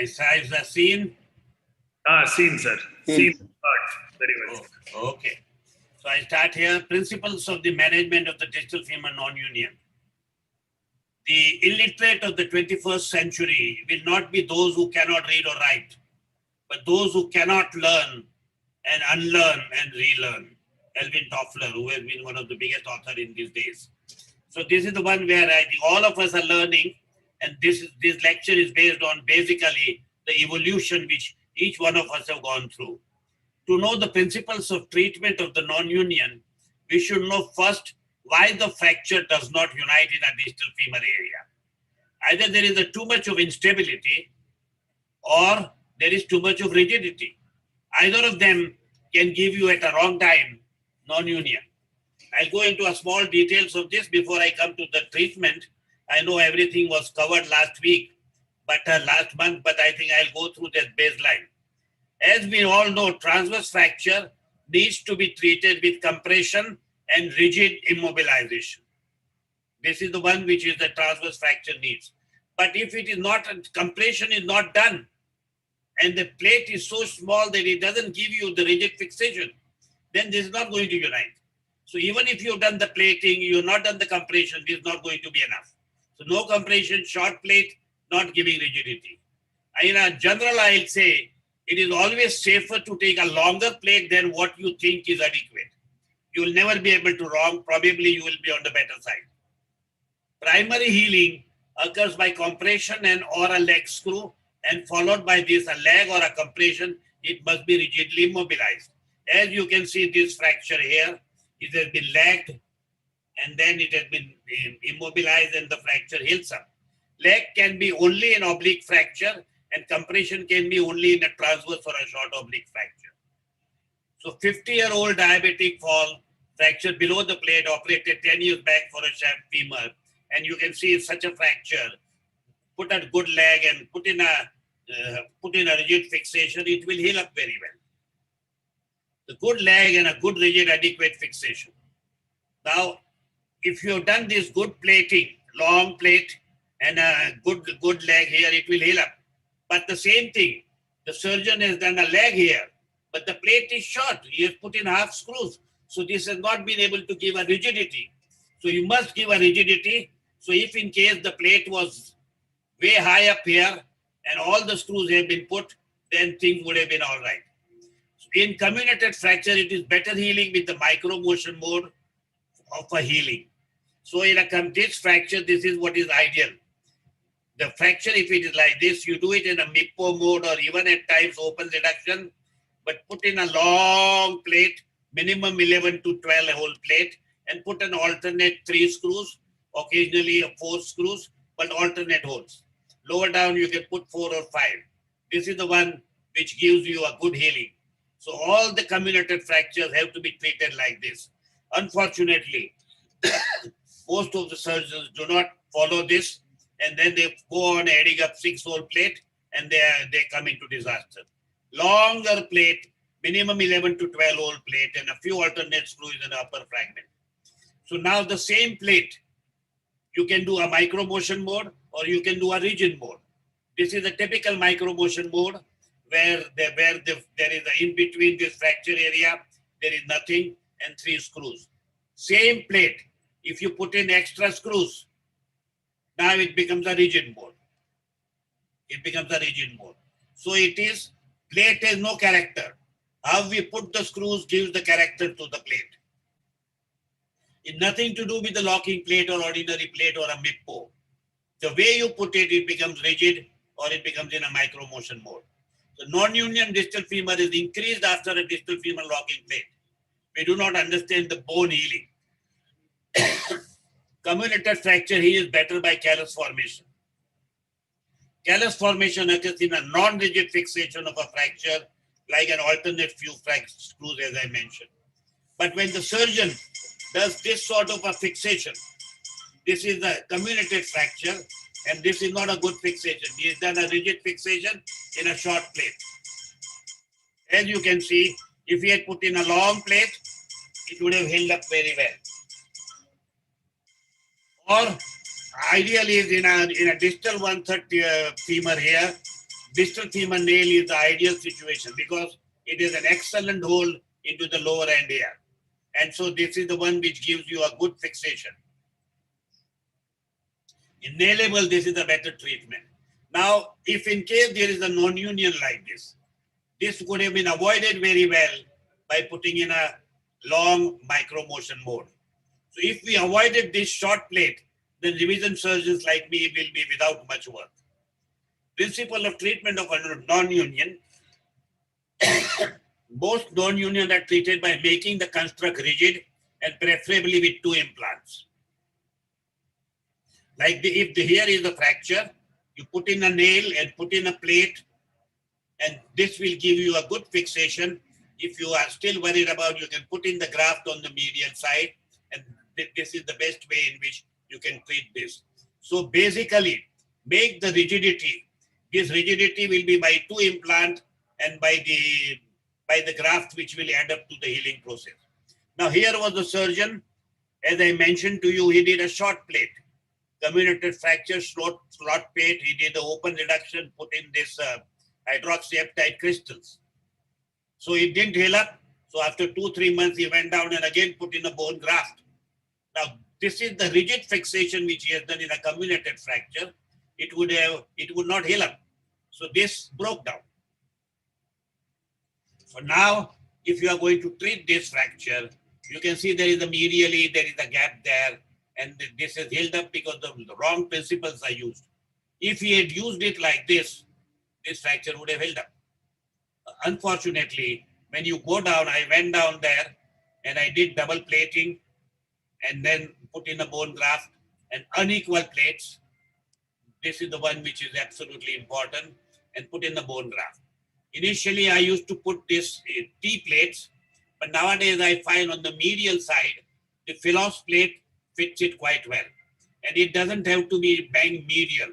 Is the scene? Seen, sir. Seen. Very well. Oh, okay. So I start here. Principles of the management of the distal femure non-union. The illiterate of the 21st century will not be those who cannot read or write, but those who cannot learn and unlearn and relearn. Alvin Toffler, who has been one of the biggest authors in these days. So this is the one where I think all of us are learning, and this lecture is based on basically the evolution which each one of us have gone through. To know the principles of treatment of the non-union, we should know first why the fracture does not unite in a distal femur area. Either there is too much of instability or there is too much of rigidity. Either of them can give you at a wrong time non-union. I'll go into a small details of this before I come to the treatment. I know everything was covered last week, but last month, but I think I'll go through that baseline. As we all know, transverse fracture needs to be treated with compression and rigid immobilization. This is the one which is the transverse fracture needs. But if it is not, compression is not done, and the plate is so small that it doesn't give you the rigid fixation, then this is not going to unite. So even if you've done the plating, you've not done the compression, this is not going to be enough. So no compression, short plate, not giving rigidity. In a general, I'll say, it is always safer to take a longer plate than what you think is adequate. You will never be able to wrong, probably you will be on the better side. Primary healing occurs by compression and or a leg screw, and followed by this, a leg or a compression, it must be rigidly immobilized. As you can see this fracture here, it has been lagged and then it has been immobilized and the fracture heals up. Leg can be only an oblique fracture and compression can be only in a transverse or a short oblique fracture. So 50-year-old diabetic fall, fracture below the plate, operated 10 years back for a shaft femur, and you can see such a fracture. Put a good leg and put in a rigid fixation, it will heal up very well. The good leg and a good rigid adequate fixation. Now, if you have done this good plating, long plate and a good leg here, it will heal up. But the same thing, the surgeon has done a leg here, but the plate is short. He has put in half screws. So this has not been able to give a rigidity. So you must give a rigidity. So if in case the plate was way high up here and all the screws have been put, then things would have been all right. In comminuted fracture, it is better healing with the micro motion mode of a healing. So in a this fracture, this is what is ideal. The fracture, if it is like this, you do it in a MIPO mode or even at times open reduction, but put in a long plate, minimum 11 to 12 hole plate, and put an alternate 3 screws, occasionally 4 screws, but alternate holes. Lower down, you can put 4 or 5. This is the one which gives you a good healing. So all the comminuted fractures have to be treated like this. Unfortunately, most of the surgeons do not follow this, and then they go on adding up 6-hole plate, and they come into disaster. Longer plate, minimum 11 to 12-hole plate, and a few alternate screws in the upper fragment. So now the same plate, you can do a micro motion mode or you can do a rigid mode. This is a typical micro motion mode where there is in between this fracture area, there is nothing and 3 screws. Same plate, if you put in extra screws, now it becomes a rigid mode. It becomes a rigid mode. So it is, plate has no character. How we put the screws gives the character to the plate. It's nothing to do with the locking plate or ordinary plate or a MIPO. The way you put it, it becomes rigid or it becomes in a micro motion mode. So non-union distal femur is increased after a distal femur locking plate. We do not understand the bone healing. Comminuted fracture here is better by callus formation. Callus formation occurs in a non-rigid fixation of a fracture, like an alternate few screws, as I mentioned. But when the surgeon does this sort of a fixation, this is a comminuted fracture, and this is not a good fixation. He has done a rigid fixation in a short plate. As you can see, if he had put in a long plate, it would have held up very well. Or ideally in a distal 1/3 femur here, distal femur nail is the ideal situation because it is an excellent hole into the lower end here. And so this is the one which gives you a good fixation. In nailable, this is a better treatment. Now, if in case there is a non-union like this could have been avoided very well by putting in a long micro motion mode. So if we avoided this short plate, then revision surgeons like me will be without much work. Principle of treatment of a non-union. Most non-union are treated by making the construct rigid and preferably with 2 implants. Like here is a fracture, you put in a nail and put in a plate, and this will give you a good fixation. If you are still worried about, you can put in the graft on the medial side, and this is the best way in which you can treat this. So basically, make the rigidity. This rigidity will be by 2 implant and by the graft, which will add up to the healing process. Now here was the surgeon. As I mentioned to you, he did a short plate. Comminuted fracture, slot plate. He did the open reduction, put in this hydroxyapatite crystals. So it didn't heal up. So after 2-3 months, he went down and again put in a bone graft. Now, this is the rigid fixation which he has done in a comminuted fracture. It would not heal up. So this broke down. So now, if you are going to treat this fracture, you can see there is a medially, there is a gap there, and this is healed up because the wrong principles are used. If he had used it like this fracture would have held up. Unfortunately, when you go down, I went down there and I did double plating and then put in a bone graft and unequal plates. This is the one which is absolutely important, and put in the bone graft. Initially, I used to put this T plates, but nowadays I find on the medial side, the Philos plate fits it quite well. And it doesn't have to be bang medial.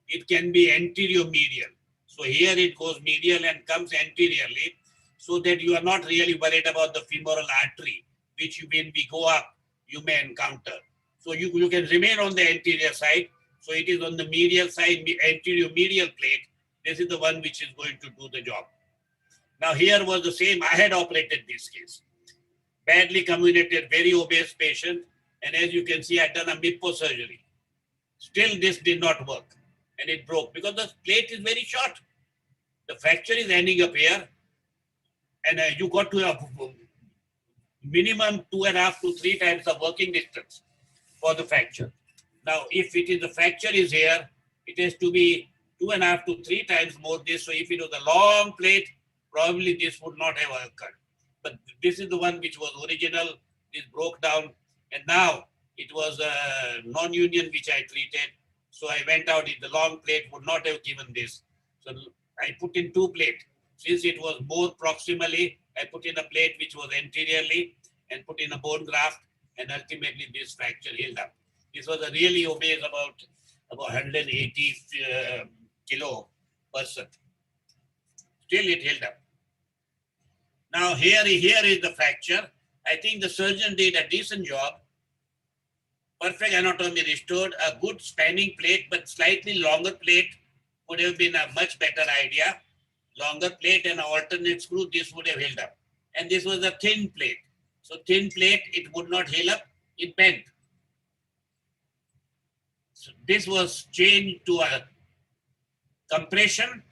It can be anterior medial. So here it goes medial and comes anteriorly, so that you are not really worried about the femoral artery, which when we go up, you may encounter. So you can remain on the anterior side. So it is on the medial side, anterior medial plate. This is the one which is going to do the job. Now here was the same. I had operated this case. Badly comminuted, very obese patient. And as you can see, I had done a MIPO surgery. Still this did not work. And it broke because the plate is very short. The fracture is ending up here. And you got to a minimum 2.5 to 3 times the working distance for the fracture. Now, if it is the fracture is here, it has to be 2.5 to 3 times more this. So if it was a long plate, probably this would not have occurred. But this is the one which was original. This broke down. And now it was a non-union which I treated. So I went out, the long plate would not have given this. So I put in 2 plates. Since it was more proximally, I put in a plate which was anteriorly and put in a bone graft, and ultimately this fracture healed up. This was a really obese, about 180 kilo person. Still it held up. Now here is the fracture. I think the surgeon did a decent job. Perfect anatomy restored, a good spanning plate, but slightly longer plate would have been a much better idea. Longer plate and an alternate screw, this would have held up. And this was a thin plate. So thin plate, it would not heal up, it bent. So this was changed to a compression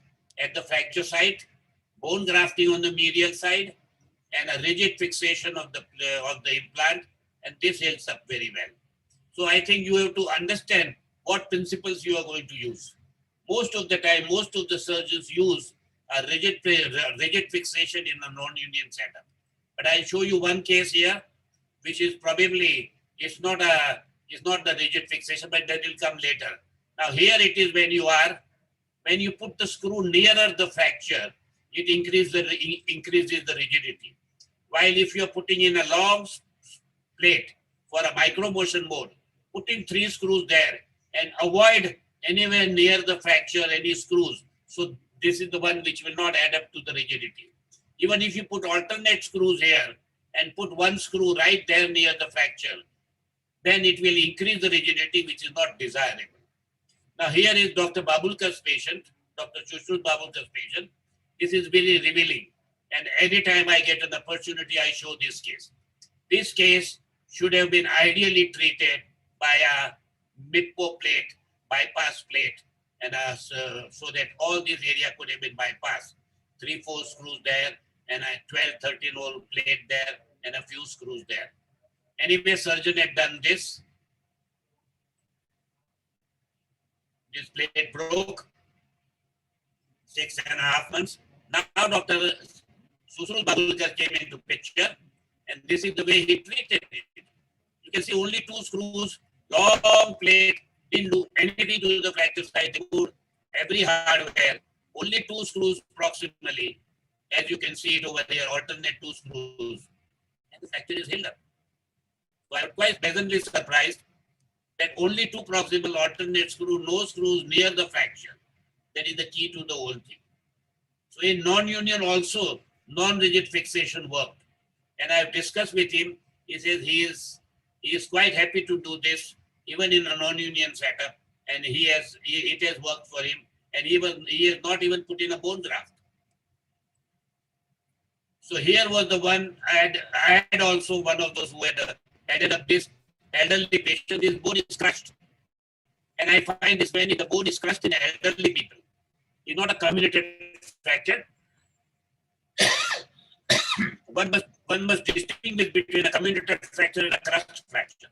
at the fracture site, bone grafting on the medial side, and a rigid fixation of the implant, and this helps up very well. So I think you have to understand what principles you are going to use. Most of the time, most of the surgeons use a rigid fixation in a non-union setup. But I'll show you one case here, which is probably, it's not the rigid fixation, but that will come later. Now here it is when you put the screw nearer the fracture, it increases the rigidity. While if you're putting in a long plate for a micro motion mode, putting 3 screws there and avoid anywhere near the fracture any screws. So this is the one which will not add up to the rigidity. Even if you put alternate screws here and put 1 screw right there near the fracture, then it will increase the rigidity, which is not desirable. Now here is Dr. Babulkar's patient. Dr. Shushruth Babu's patient. This is very revealing. And anytime I get an opportunity, I show this case. This case should have been ideally treated by a midpo plate, bypass plate, and so that all this area could have been bypassed. 3-4 screws there, and a 12-13 hole plate there, and a few screws there. Anyway, surgeon had done this. This plate broke, 6.5 months. Now Dr. Shushruth Babu came into picture, and this is the way he treated it. You can see only 2 screws, long plate, didn't do anything to the fracture side. They put every hardware, only 2 screws proximally. As you can see it over here, alternate 2 screws, and the fracture is healed up. So I was quite pleasantly surprised that only 2 proximal alternate screw, no screws near the fracture. That is the key to the whole thing. So in non-union also, non-rigid fixation worked. And I've discussed with him, he says he is quite happy to do this, even in a non-union setup, and it has worked for him, and he has not even put in a bone graft. So here was the one, I had also one of those who had ended up this elderly patient, his bone is crushed. And I find this when the bone is crushed in elderly people. It's not a comminuted fracture. one must distinguish between a comminuted fracture and a crushed fracture.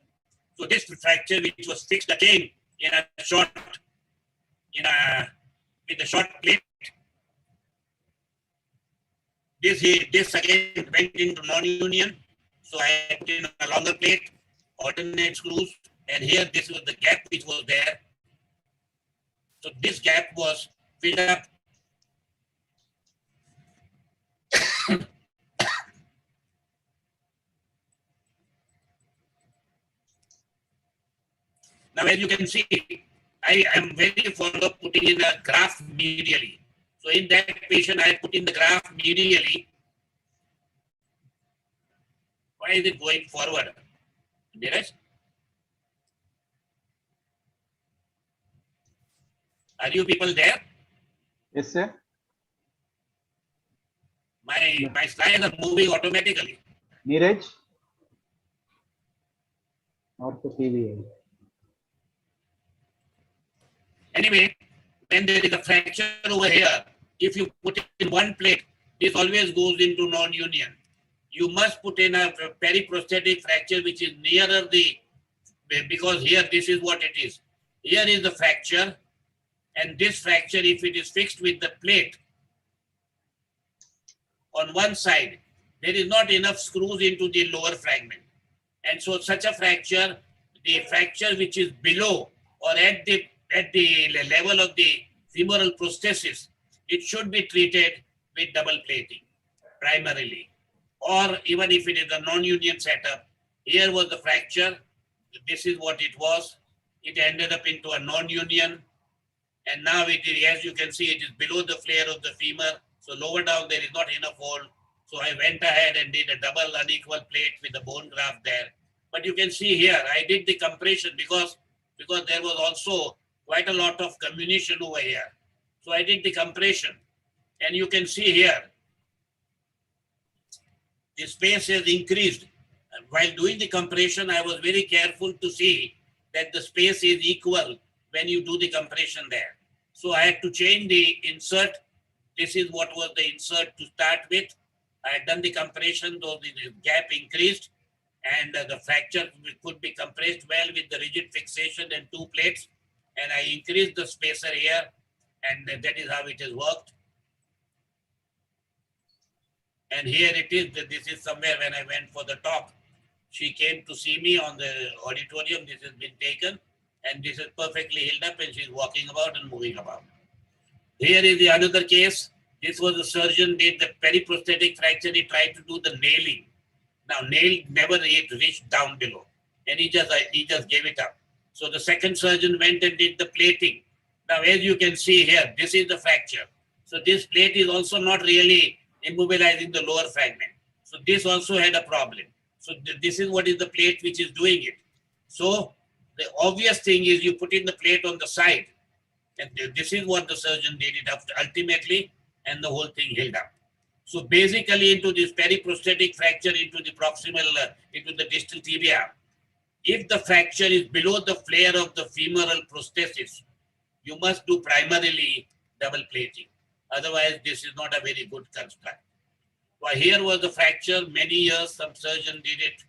So this fracture, which was fixed again with a short plate, this again went into non-union. So I put in a longer plate, alternate screws, and here this was the gap which was there. So this gap was filled up. Now, as you can see, I am very fond of putting in a graft medially. So in that patient, I put in the graft medially. Why is it going forward? Neeraj? Are you people there? Yes, sir. My slides are moving automatically. Neeraj? OrthoTV. Anyway, when there is a fracture over here, if you put it in one plate, this always goes into non-union. You must put in a periprosthetic fracture which is nearer because here this is what it is. Here is the fracture, and this fracture, if it is fixed with the plate on one side, there is not enough screws into the lower fragment. And so such a fracture, the fracture which is below or at the level of the femoral prosthesis, it should be treated with double plating primarily. Or even if it is a non-union setup, here was the fracture, this is what it was. It ended up into a non-union, and now it is, as you can see, it is below the flare of the femur. So lower down there is not enough hole. So I went ahead and did a double unequal plate with the bone graft there. But you can see here, I did the compression because there was also quite a lot of comminution over here. So I did the compression, and you can see here, the space has increased. While doing the compression, I was very careful to see that the space is equal when you do the compression there. So I had to change the insert. This is what was the insert to start with. I had done the compression, though the gap increased, and the fracture could be compressed well with the rigid fixation and 2 plates. And I increased the spacer here, and that is how it has worked. And here it is, this is somewhere when I went for the talk. She came to see me on the auditorium. This has been taken, and this is perfectly healed up, and she's walking about and moving about. Here is the another case. This was a surgeon did the periprosthetic fracture. He tried to do the nailing. Now nail never reached down below, and he just gave it up. So the second surgeon went and did the plating. Now, as you can see here, this is the fracture. So this plate is also not really immobilizing the lower fragment. So this also had a problem. So this is what is the plate which is doing it. So the obvious thing is you put in the plate on the side, And this is what the surgeon did it ultimately, and the whole thing healed up. So basically into this periprosthetic fracture into the proximal, into the distal tibia, if the fracture is below the flare of the femoral prosthesis, you must do primarily double plating. Otherwise, this is not a very good construct. Well, here was the fracture, many years, some surgeon did it.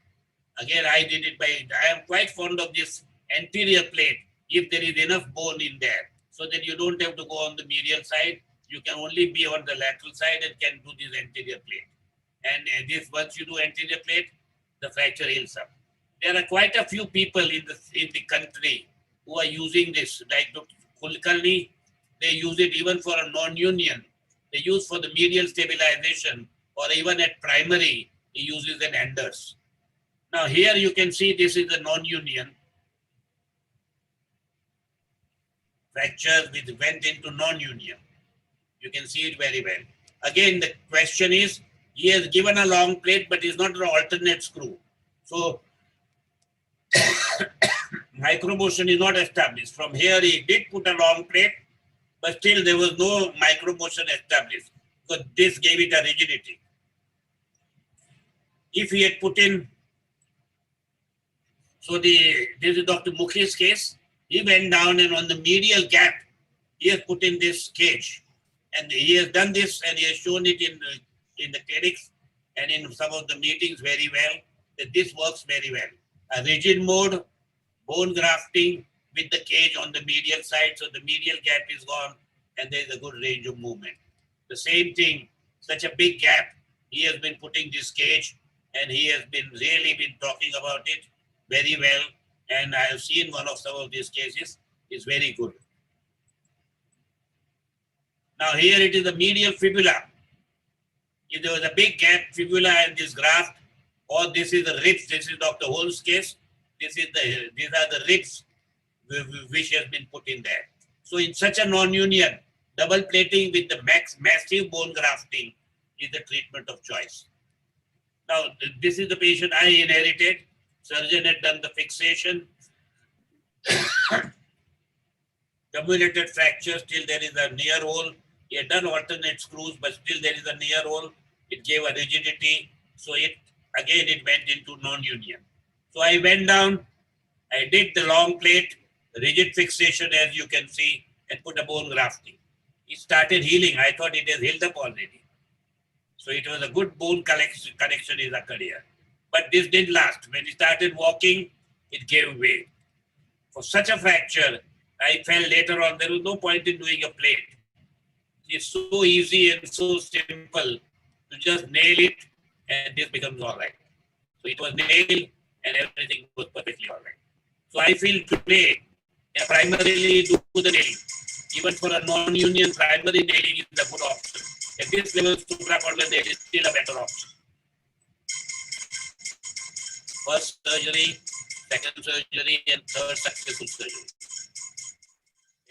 Again, I did it I am quite fond of this anterior plate, if there is enough bone in there, so that you don't have to go on the medial side. You can only be on the lateral side and can do this anterior plate. And this, once you do anterior plate, the fracture heals up. There are quite a few people in the country who are using this, like Dr. Kulkarni. They use it even for a non-union. They use for the medial stabilization, or even at primary, he uses an Anders. Now here you can see this is a non-union. Fracture which went into non-union. You can see it very well. Again, the question is, he has given a long plate, but it's not an alternate screw. So micromotion is not established. From here, he did put a long plate, but still there was no micromotion established, because this gave it a rigidity. If he had put in, so this is Dr. Mukhi's case, he went down and on the medial gap, he has put in this cage. And he has done this and he has shown it in the clinics and in some of the meetings very well, that this works very well. A rigid mode, bone grafting with the cage on the medial side, so the medial gap is gone and there is a good range of movement. The same thing, such a big gap, he has been putting this cage and he has been really been talking about it very well. And I have seen one of some of these cases, is very good. Now here it is the medial fibula. If there was a big gap fibula and this graft, or this is the ribs, this is Dr. Holmes' case, these are the ribs which has been put in there. So in such a non-union, double plating with the massive bone grafting is the treatment of choice. Now this is the patient I inherited. Surgeon had done the fixation. Cumulated fracture, still there is a near hole. He had done alternate screws, but still there is a near hole. It gave a rigidity. So it went into non-union. So I went down, I did the long plate, rigid fixation as you can see, and put a bone grafting. It started healing. I thought it has healed up already. So it was a good bone connection is occurred here. But this didn't last. When he started walking, it gave way. For such a fracture, I felt later on there was no point in doing a plate. It's so easy and so simple to just nail it and this becomes all right. So it was nailed and everything was perfectly all right. So I feel today, primarily do the nailing. Even for a non-union, primary nailing is a good option. At this level, supracondylar is still a better option. First surgery, second surgery, and third successful surgery.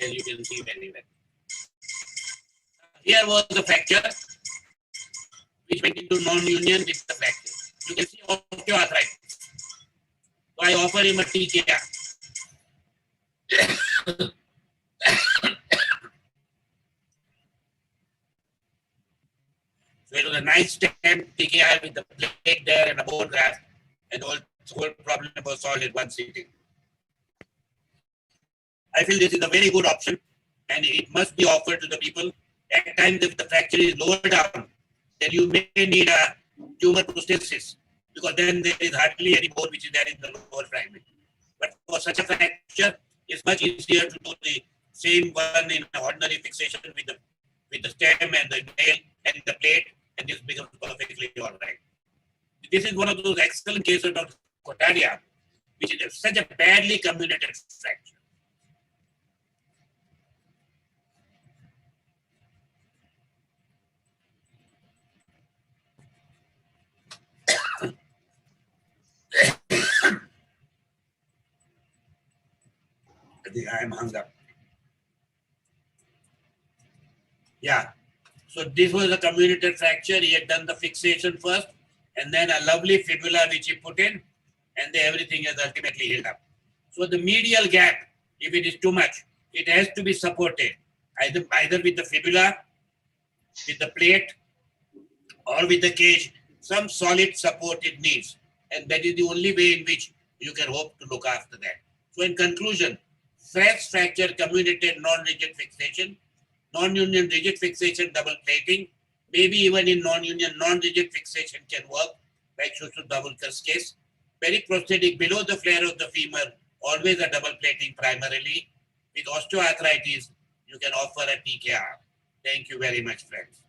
As you can see very well. Here was the fracture, which went into non-union with the fracture. You can see osteoarthritis. So I offer him a TKR. So it was a nice stem TKR with the plate there and a bone graft, and the whole problem was solved in one sitting. I feel this is a very good option, and it must be offered to the people. At times, if the fracture is lower down, then you may need a tumor prosthesis, because then there is hardly any bone which is there in the lower fragment. But for such a fracture, it's much easier to do the same one in ordinary fixation with the stem and the nail and the plate, and this becomes perfectly all right. This is one of those excellent cases of Cotaria, which is such a badly comminuted fracture. I think I am hung up. Yeah. So this was a comminuted fracture. He had done the fixation first, and then a lovely fibula which he put in, and then everything has ultimately healed up. So the medial gap, if it is too much, it has to be supported either with the fibula, with the plate, or with the cage. Some solid support it needs, and that is the only way in which you can hope to look after that. So in conclusion, stress fracture comminuted non-rigid fixation, non-union rigid fixation double plating, maybe even in non-union non-rigid fixation can work, like Shushu Dabulkar's case. Periprosthetic below the flare of the femur, always a double plating primarily. With osteoarthritis, you can offer a TKR. Thank you very much, friends.